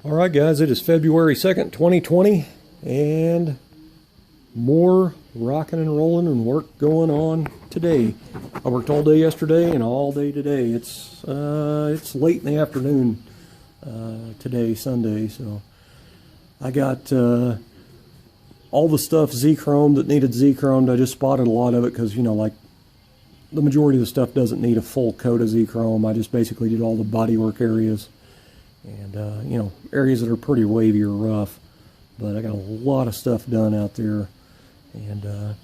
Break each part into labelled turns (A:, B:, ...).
A: Alright guys, it is February 2nd, 2020, and more rocking and rolling and work going on today. I worked all day yesterday and all day today. It's late in the afternoon today, Sunday, so I got all the stuff Z-chromed that needed Z-chromed. I just spotted a lot of it because, you know, like the majority of the stuff doesn't need a full coat of Z-chrome. I just basically did all the bodywork areas. And, you know, areas that are pretty wavy or rough. But I got a lot of stuff done out there. And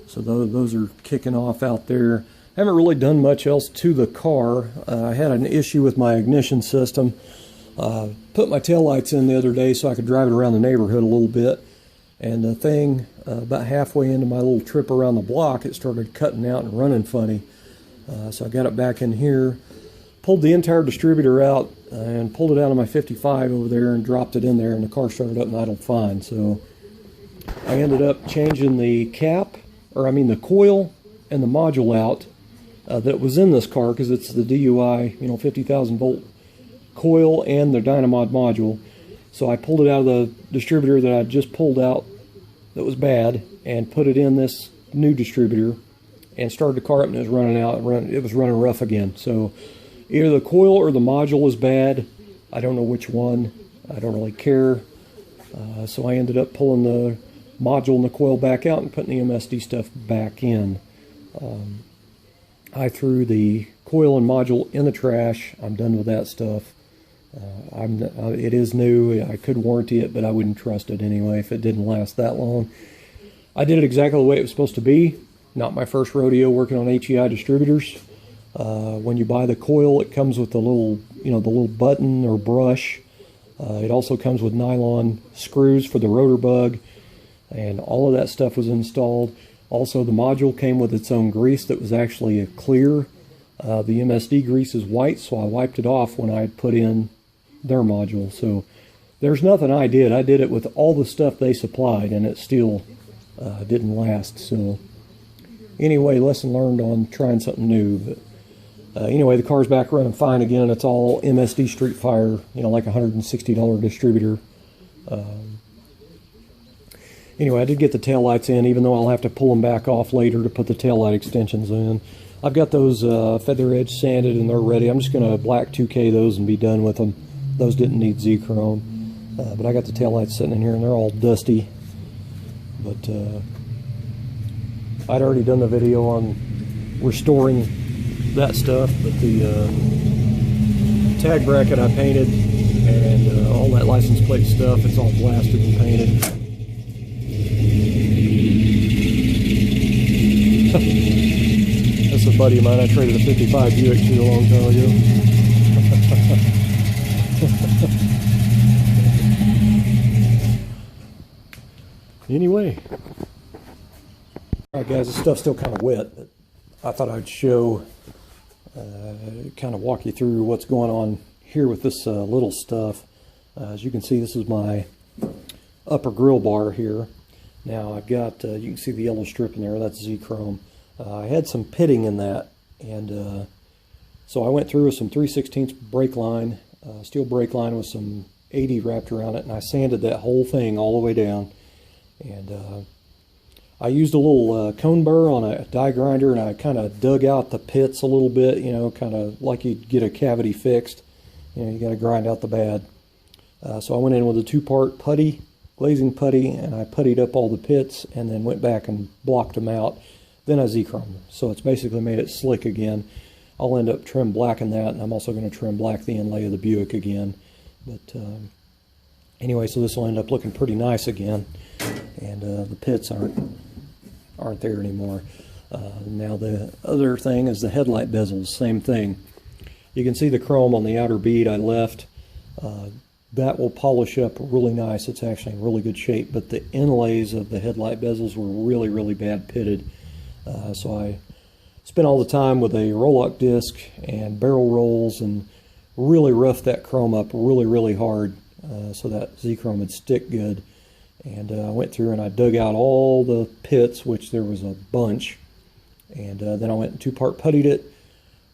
A: so those are kicking off out there. I haven't really done much else to the car. I had an issue with my ignition system. Put my taillights in the other day so I could drive it around the neighborhood a little bit. And the thing, about halfway into my little trip around the block, it started cutting out and running funny. So I got it back in here. Pulled the entire distributor out and pulled it out of my 55 over there and dropped it in there, and the car started up and idled fine. So I ended up changing the the coil and the module out that was in this car, because it's the DUI, you know, 50,000 volt coil and the Dynamod module. So I pulled it out of the distributor that I just pulled out that was bad and put it in this new distributor and started the car up, and it was running out. It was running rough again. So either the coil or the module is bad. I don't know which one. I don't really care. So I ended up pulling the module and the coil back out and putting the MSD stuff back in. I threw the coil and module in the trash. I'm done with that stuff. It is new. I could warranty it, but I wouldn't trust it anyway if it didn't last that long. I did it exactly the way it was supposed to be. Not my first rodeo working on HEI distributors. When you buy the coil, it comes with the little button or brush. It also comes with nylon screws for the rotor bug, and all of that stuff was installed. Also, the module came with its own grease that was actually a clear. The MSD grease is white, so I wiped it off when I put in their module. So there's nothing I did. I did it with all the stuff they supplied, and it still didn't last. So anyway, lesson learned on trying something new. But anyway, the car's back running fine again. It's all MSD Street Fire, you know, like $160 distributor. Anyway, I did get the taillights in, even though I'll have to pull them back off later to put the taillight extensions in. I've got those feather edge sanded and they're ready. I'm just going to black 2K those and be done with them. Those didn't need Z-chrome. But I got the taillights sitting in here and they're all dusty. But I'd already done the video on restoring that stuff, but the tag bracket I painted, and all that license plate stuff, it's all blasted and painted. That's a buddy of mine I traded a 55 Buick to a long time ago. Anyway, alright guys, this stuff's still kind of wet, but I thought I'd show, kind of walk you through what's going on here with this little stuff. As you can see, this is my upper grill bar here. Now I've got, you can see the yellow strip in there, that's Z-chrome. I had some pitting in that, and so I went through with some 3/16 brake line, steel brake line with some 80 wrapped around it, and I sanded that whole thing all the way down. And I used a little cone burr on a die grinder, and I kind of dug out the pits a little bit, you know, kind of like you'd get a cavity fixed. You know, you got to grind out the bad. So I went in with a 2-part putty, glazing putty, and I puttied up all the pits and then went back and blocked them out. Then I Z-chromed them. So it's basically made it slick again. I'll end up trim blacking that, and I'm also going to trim black the inlay of the Buick again. But anyway, so this will end up looking pretty nice again. And the pits aren't there anymore. Now the other thing is the headlight bezels, same thing. You can see the chrome on the outer bead I left. That will polish up really nice. It's actually in really good shape, but the inlays of the headlight bezels were really, really bad pitted. So I spent all the time with a roll-lock disc and barrel rolls and really roughed that chrome up really, really hard so that Z-chrome would stick good. And I went through and I dug out all the pits, which there was a bunch. And then I went and 2-part puttied it,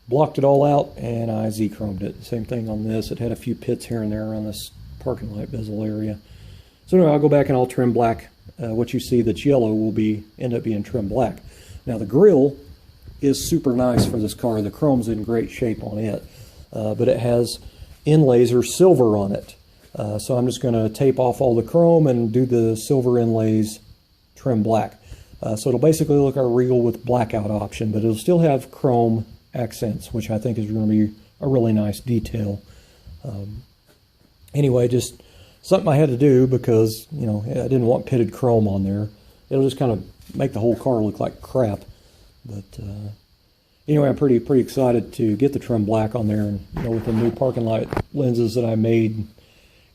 A: blocked it all out, and I Z-chromed it. Same thing on this. It had a few pits here and there around this parking light bezel area. So anyway, I'll go back and I'll trim black. What you see that's yellow will end up being trim black. Now the grille is super nice for this car. The chrome's in great shape on it, but it has inlays or silver on it. So I'm just going to tape off all the chrome and do the silver inlays trim black. So it'll basically look like a Regal with blackout option, but it'll still have chrome accents, which I think is going to be a really nice detail. Anyway, just something I had to do because, you know, I didn't want pitted chrome on there. It'll just kind of make the whole car look like crap. But anyway, I'm pretty excited to get the trim black on there, and you know, with the new parking light lenses that I made,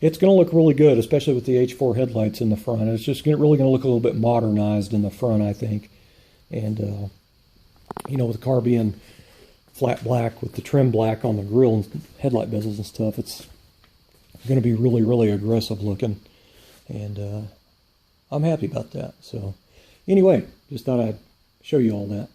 A: it's going to look really good, especially with the H4 headlights in the front. It's just really going to look a little bit modernized in the front, I think. And you know, with the car being flat black with the trim black on the grille and headlight bezels and stuff, it's going to be really aggressive looking, and I'm happy about that. So anyway, just thought I'd show you all that.